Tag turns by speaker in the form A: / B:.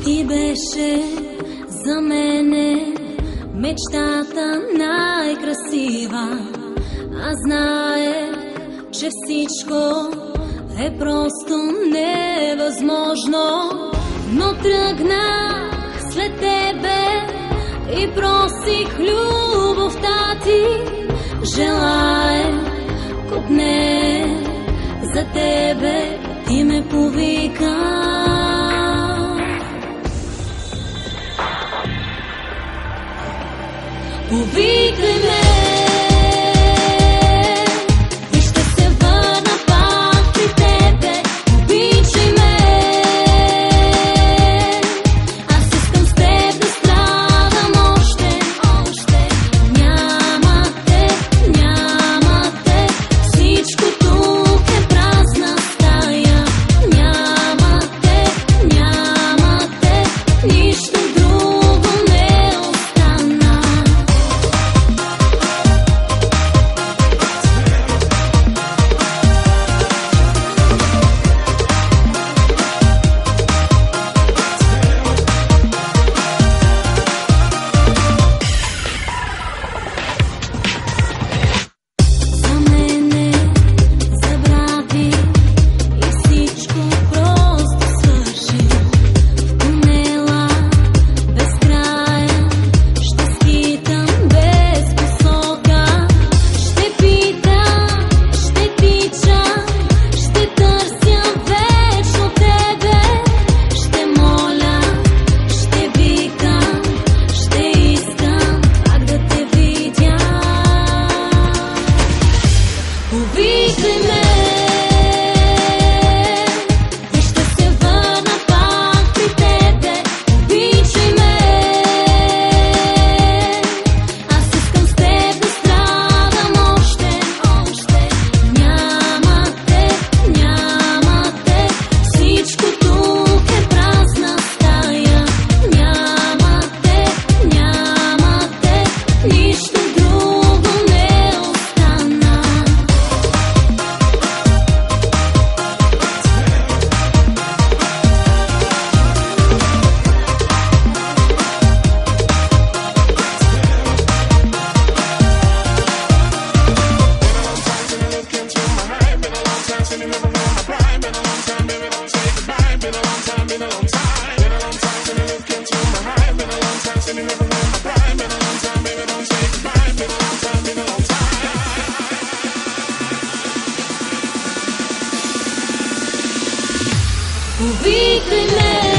A: Ти беше за мене мечтата най-красива. Аз знаех, че всичко е просто невъзможно, но тръгнах след тебе и просих любовта ти. Желаех купне за тебе, ти ме повика. Повикай ме и ще се върна пак при тебе. Обичай ме, аз искам с теб да страдам още. Няма те, всичко тук е празна стая. Няма те, нищо друго не остана. Повикай ме.